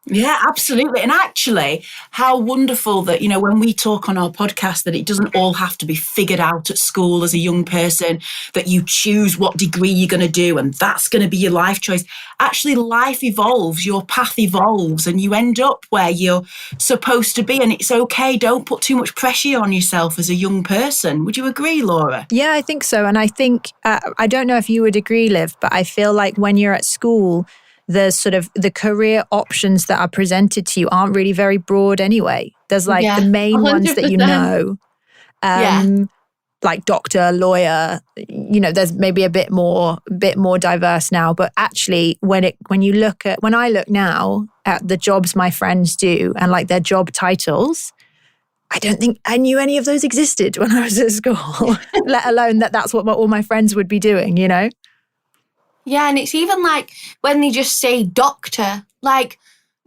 Yeah, absolutely. And actually, how wonderful that, when we talk on our podcast, that it doesn't all have to be figured out at school as a young person, that you choose what degree you're going to do and that's going to be your life choice. Actually, life evolves, your path evolves, and you end up where you're supposed to be. And it's okay. Don't put too much pressure on yourself as a young person. Would you agree, Laura? Yeah, I think so. And I think, I don't know if you would agree, Liv, but I feel like when you're at school, the career options that are presented to you aren't really very broad anyway. There's the main 100%. Ones that you know, like doctor, lawyer, there's maybe a bit more diverse now. But actually, when I look now at the jobs my friends do and like their job titles, I don't think I knew any of those existed when I was at school, let alone that's what all my friends would be doing, Yeah, and it's even like when they just say doctor, like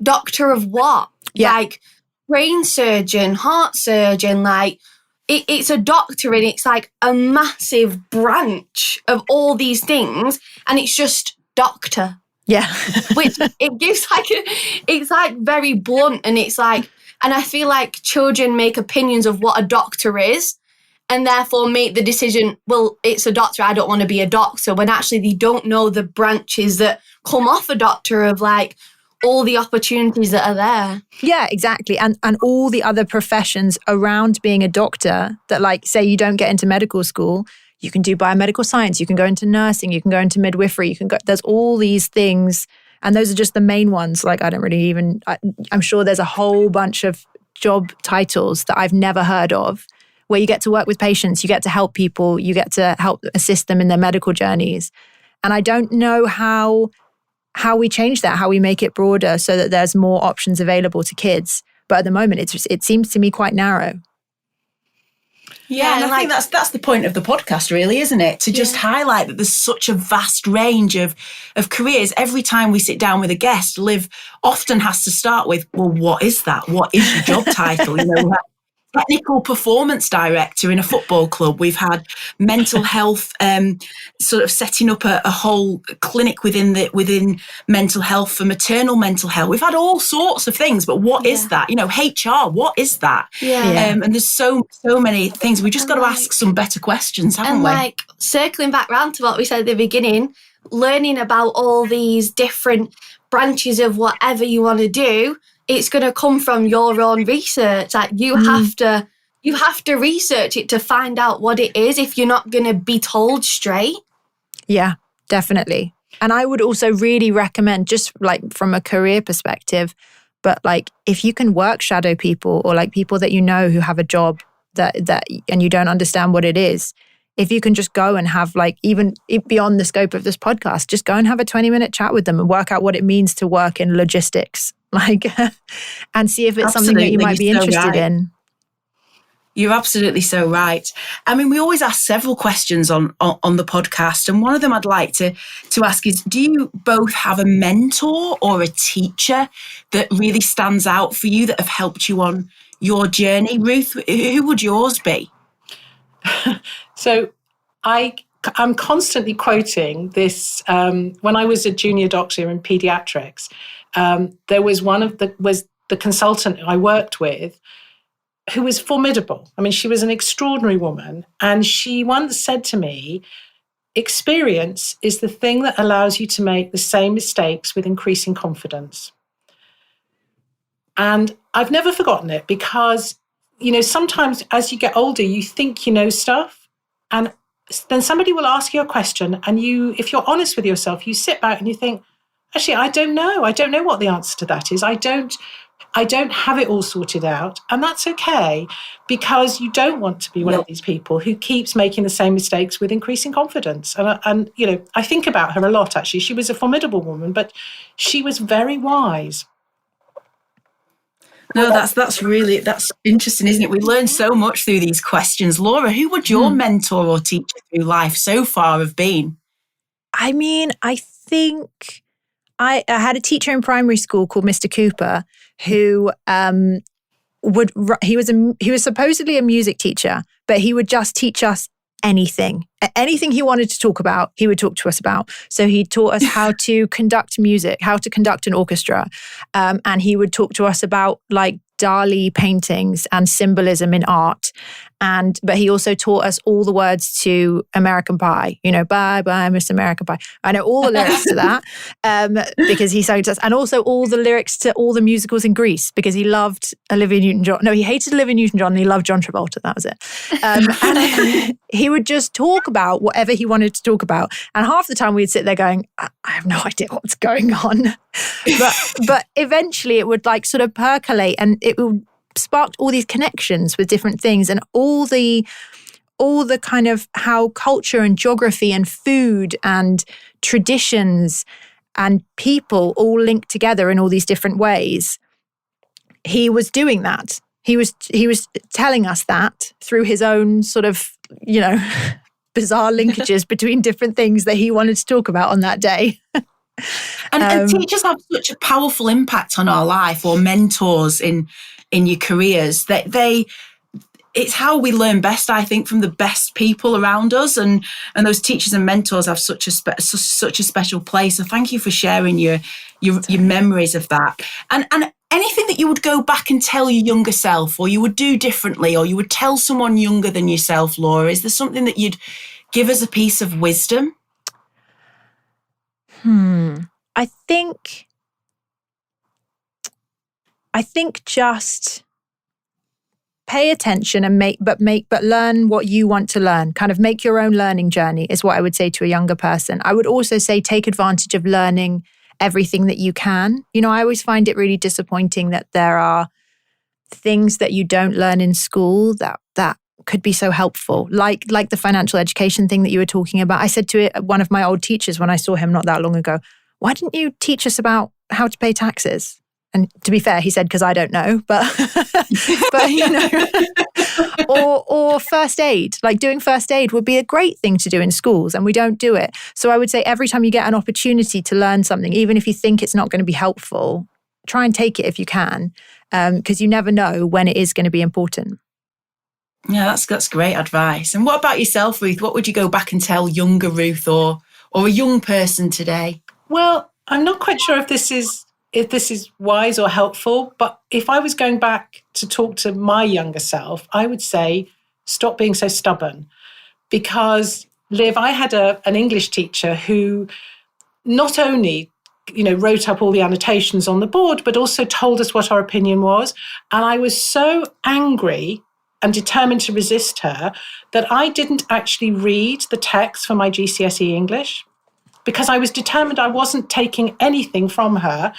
doctor of what? Yeah. Like brain surgeon, heart surgeon, like it's a doctor and it's like a massive branch of all these things and it's just doctor. Yeah. Which it gives it's like very blunt and it's like, and I feel like children make opinions of what a doctor is. And therefore make the decision, well, it's a doctor, I don't want to be a doctor, when actually they don't know the branches that come off a doctor of like all the opportunities that are there. Yeah, exactly. And all the other professions around being a doctor that like, say you don't get into medical school, you can do biomedical science, you can go into nursing, you can go into midwifery, there's all these things. And those are just the main ones. Like, I'm sure there's a whole bunch of job titles that I've never heard of, where you get to work with patients, you get to help people, you get to help assist them in their medical journeys. And I don't know how we change that, how we make it broader so that there's more options available to kids. But at the moment, it seems to me quite narrow. Yeah, and I think that's the point of the podcast, really, isn't it? To just highlight that there's such a vast range of careers. Every time we sit down with a guest, Liv often has to start with, well, what is that? What is your job title? Technical performance director in a football club. We've had mental health, sort of setting up a whole clinic within mental health for maternal mental health. We've had all sorts of things, but what is that? HR, what is that? Yeah. And there's so many things. We've just got to ask some better questions, haven't we? And circling back round to what we said at the beginning, learning about all these different branches of whatever you want to do, it's going to come from your own research. Like you have to research it to find out what it is if you're not going to be told straight. Yeah, definitely. And I would also really recommend, just like from a career perspective, but like if you can work shadow people or like people that you know who have a job that and you don't understand what it is, if you can just go and have like, even beyond the scope of this podcast, just go and have a 20-minute chat with them and work out what it means to work in logistics, like, and see if it's something that you might be interested in. You're absolutely so right. I mean, we always ask several questions on the podcast, and one of them I'd like to ask is, do you both have a mentor or a teacher that really stands out for you that have helped you on your journey? Ruth, who would yours be? So I'm constantly quoting this. When I was a junior doctor in pediatrics, there was the consultant I worked with who was formidable. I mean, she was an extraordinary woman. And she once said to me, experience is the thing that allows you to make the same mistakes with increasing confidence. And I've never forgotten it because, sometimes as you get older, you think you know stuff. And then somebody will ask you a question. And if you're honest with yourself, you sit back and you think, actually, I don't know. I don't know what the answer to that is. I don't have it all sorted out. And that's okay, because you don't want to be one of these people who keeps making the same mistakes with increasing confidence. And I think about her a lot, actually. She was a formidable woman, but she was very wise. No, that's interesting, isn't it? We learn so much through these questions. Laura, who would your mentor or teacher through life so far have been? I mean, I think I had a teacher in primary school called Mr. Cooper, who he was supposedly a music teacher, but he would just teach us anything he wanted to talk about, he would talk to us about. So he taught us how to conduct music, how to conduct an orchestra, and he would talk to us about like Dali paintings and symbolism in art. But he also taught us all the words to American Pie, bye, bye, Miss American Pie. I know all the lyrics to that because he sang to us, and also all the lyrics to all the musicals in Greece because he loved Olivia Newton-John. No, he hated Olivia Newton-John and he loved John Travolta. That was it. And he would just talk about whatever he wanted to talk about. And half the time we'd sit there going, I have no idea what's going on. But eventually it would like sort of percolate and it would sparked all these connections with different things and all the kind of how culture and geography and food and traditions and people all linked together in all these different ways. He was doing that. He was telling us that through his own sort of, bizarre linkages between different things that he wanted to talk about on that day. And teachers have such a powerful impact on our life, or mentors in your careers, that it's how we learn best, I think, from the best people around us, and those teachers and mentors have such a special place. So thank you for sharing your memories of that, and anything that you would go back and tell your younger self, or you would do differently, or you would tell someone younger than yourself. Laura, is there something that you'd give as a piece of wisdom? I think just pay attention and but learn what you want to learn. Kind of make your own learning journey is what I would say to a younger person. I would also say take advantage of learning everything that you can. I always find it really disappointing that there are things that you don't learn in school that could be so helpful, like the financial education thing that you were talking about. I said to one of my old teachers when I saw him not that long ago, why didn't you teach us about how to pay taxes? And to be fair, he said, because I don't know, but or first aid, like doing first aid would be a great thing to do in schools, and we don't do it. So I would say every time you get an opportunity to learn something, even if you think it's not going to be helpful, try and take it if you can, because you never know when it is going to be important. Yeah, that's great advice. And what about yourself, Ruth? What would you go back and tell younger Ruth or a young person today? Well, I'm not quite sure if this is wise or helpful, but if I was going back to talk to my younger self, I would say stop being so stubborn. Because, Liv, I had an English teacher who not only wrote up all the annotations on the board, but also told us what our opinion was. And I was so angry and determined to resist her that I didn't actually read the text for my GCSE English because I was determined I wasn't taking anything from her.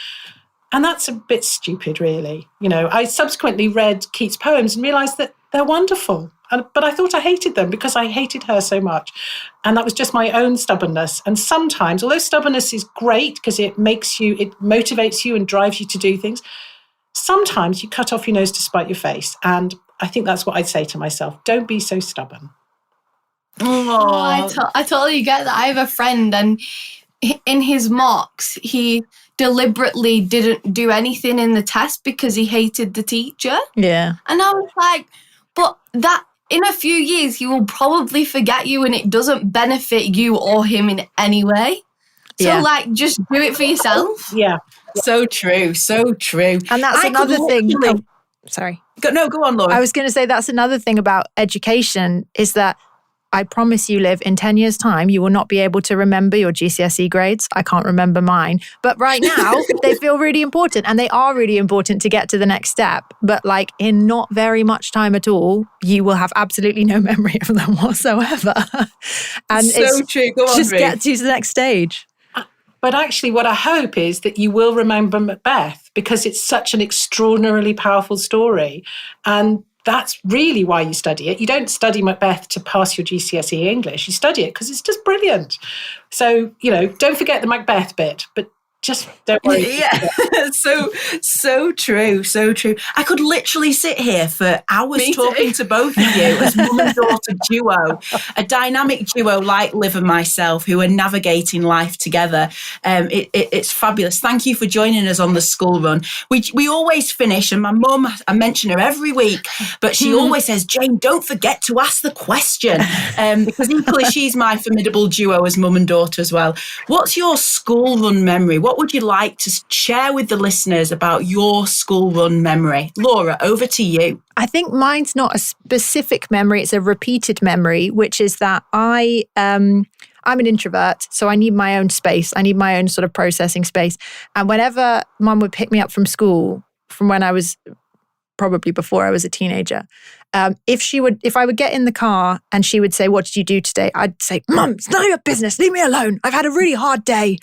And that's a bit stupid, really. I subsequently read Keats' poems and realised that they're wonderful. But I thought I hated them because I hated her so much. And that was just my own stubbornness. And sometimes, although stubbornness is great because it motivates you and drives you to do things, sometimes you cut off your nose to spite your face. And I think that's what I'd say to myself. Don't be so stubborn. I totally get that. I have a friend, and in his mocks, he deliberately didn't do anything in the test because he hated the teacher. Yeah. And I was like, but that in a few years, he will probably forget you and it doesn't benefit you or him in any way. So, just do it for yourself. Yeah. So true. So true. And that's another thing. Sorry. Go on, Laura. I was going to say that's another thing about education is that I promise you, Liv, in 10 years' time, you will not be able to remember your GCSE grades. I can't remember mine. But right now, they feel really important, and they are really important to get to the next step. But in not very much time at all, you will have absolutely no memory of them whatsoever. And so true. Go on, just Ruth. get to the next stage. But actually, what I hope is that you will remember Macbeth because it's such an extraordinarily powerful story. And that's really why you study it. You don't study Macbeth to pass your GCSE English. You study it because it's just brilliant. So, don't forget the Macbeth bit, but just don't worry. Yeah, so true, so true. I could literally sit here for hours talking to both of you as mum and daughter duo, a dynamic duo like Liv and myself who are navigating life together. It's fabulous. Thank you for joining us on the school run. We always finish, and my mum, I mention her every week, but she always says, Jane, don't forget to ask the question, because equally she's my formidable duo as mum and daughter as well. What's your school run memory? What would you like to share with the listeners about your school run memory? Laura, over to you. I think mine's not a specific memory, it's a repeated memory, which is that I'm an introvert, so I need my own space. I need my own sort of processing space. And whenever mum would pick me up from school, from when I was probably before I was a teenager, if I would get in the car and she would say, "What did you do today?" I'd say, "Mum, it's none of your business. Leave me alone. I've had a really hard day."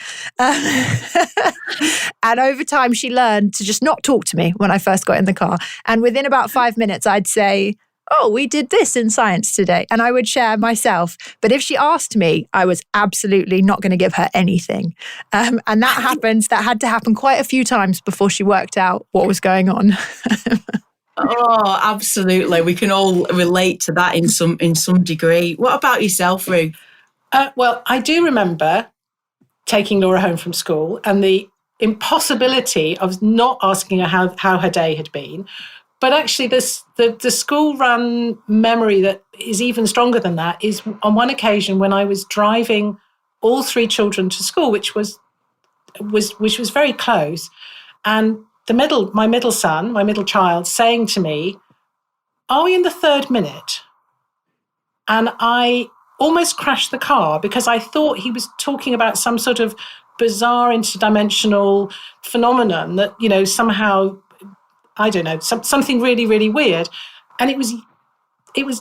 And over time, she learned to just not talk to me when I first got in the car. And within about 5 minutes, I'd say, "Oh, we did this in science today." And I would share myself. But if she asked me, I was absolutely not going to give her anything. And that had to happen quite a few times before she worked out what was going on. Oh, absolutely. We can all relate to that in some degree. What about yourself, Ruth? Well, I do remember taking Laura home from school and the impossibility of not asking her how her day had been. But actually, the school run memory that is even stronger than that is on one occasion when I was driving all three children to school, which was very close, and my middle child, saying to me, "Are we in the third minute?" And I almost crashed the car because I thought he was talking about some sort of bizarre interdimensional phenomenon that, somehow, I don't know, something really, really weird. And it was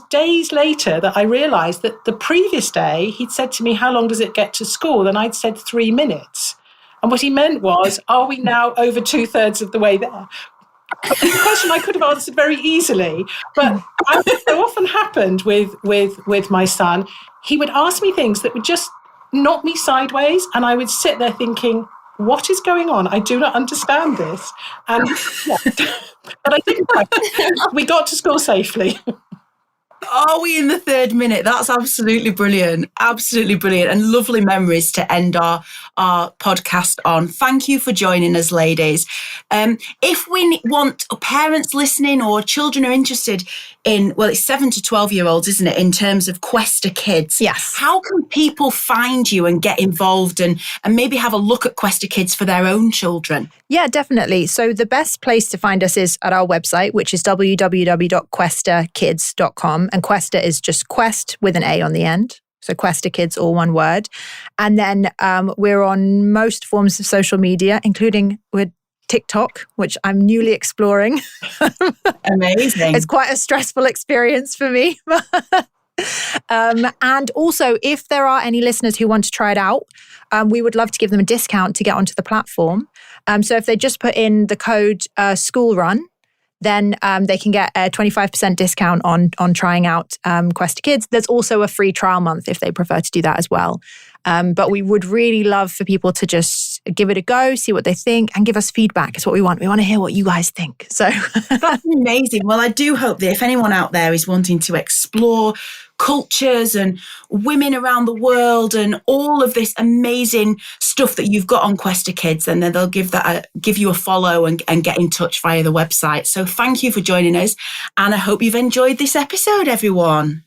days later that I realised that the previous day he'd said to me, "How long does it get to school?" And I'd said 3 minutes. And what he meant was, "Are we now over 2/3 of the way there?" It's a question I could have answered very easily. But as so often happened with my son, he would ask me things that would just knock me sideways. And I would sit there thinking, what is going on? I do not understand this. And but I think we got to school safely. Are we in the third minute? That's absolutely brilliant. Absolutely brilliant. And lovely memories to end our podcast on. Thank you for joining us, ladies. If we want parents listening or children are interested in, well, it's 7 to 12-year-olds, isn't it, in terms of Questa Kids? Yes. How can people find you and get involved and maybe have a look at Questa Kids for their own children? Yeah, definitely. So the best place to find us is at our website, which is www.questakids.com. And Questa is just Quest with an A on the end. So Questa Kids, all one word. And then we're on most forms of social media, including with TikTok, which I'm newly exploring. Amazing. It's quite a stressful experience for me. And also, if there are any listeners who want to try it out, we would love to give them a discount to get onto the platform. So if they just put in the code SchoolRun, then they can get a 25% discount on trying out Questa Kids. There's also a free trial month if they prefer to do that as well. But we would really love for people to just give it a go, see what they think, and give us feedback. It's what we want. We want to hear what you guys think. So that's amazing. Well, I do hope that if anyone out there is wanting to explore cultures and women around the world and all of this amazing stuff that you've got on Questa Kids, then they'll give you a follow and get in touch via the website. So thank you for joining us, and I hope you've enjoyed this episode, everyone.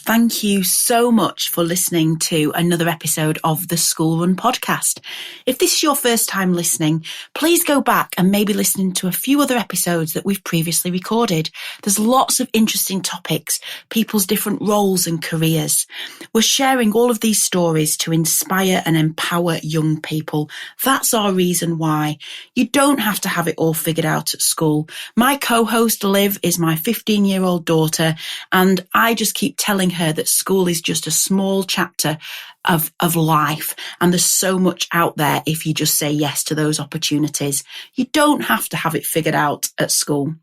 Thank you so much for listening to another episode of the School Run podcast. If this is your first time listening, please go back and maybe listen to a few other episodes that we've previously recorded. There's lots of interesting topics, people's different roles and careers. We're sharing all of these stories to inspire and empower young people. That's our reason why. You don't have to have it all figured out at school. My co-host Liv is my 15-year-old daughter, and I just keep telling her that school is just a small chapter of life, and there's so much out there if you just say yes to those opportunities. You don't have to have it figured out at school.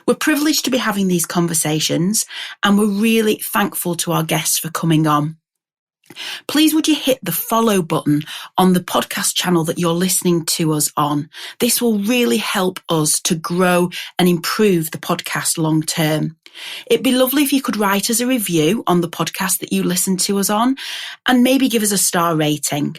We're privileged to be having these conversations, and we're really thankful to our guests for coming on. Please would you hit the follow button on the podcast channel that you're listening to us on. This will really help us to grow and improve the podcast long term. It'd be lovely if you could write us a review on the podcast that you listen to us on and maybe give us a star rating.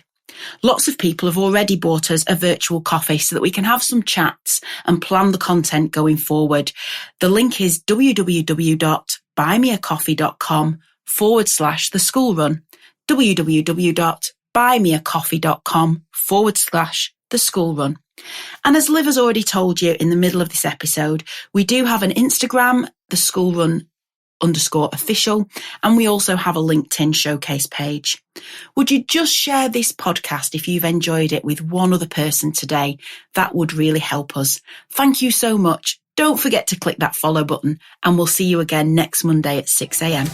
Lots of people have already bought us a virtual coffee so that we can have some chats and plan the content going forward. The link is www.buymeacoffee.com/the school run. www.buymeacoffee.com/the school run. And as Liv has already told you in the middle of this episode, we do have an Instagram, the school run _official, and we also have a LinkedIn showcase page. Would you just share this podcast if you've enjoyed it with one other person today? That would really help us. Thank you so much. Don't forget to click that follow button, and we'll see you again next Monday at 6 a.m.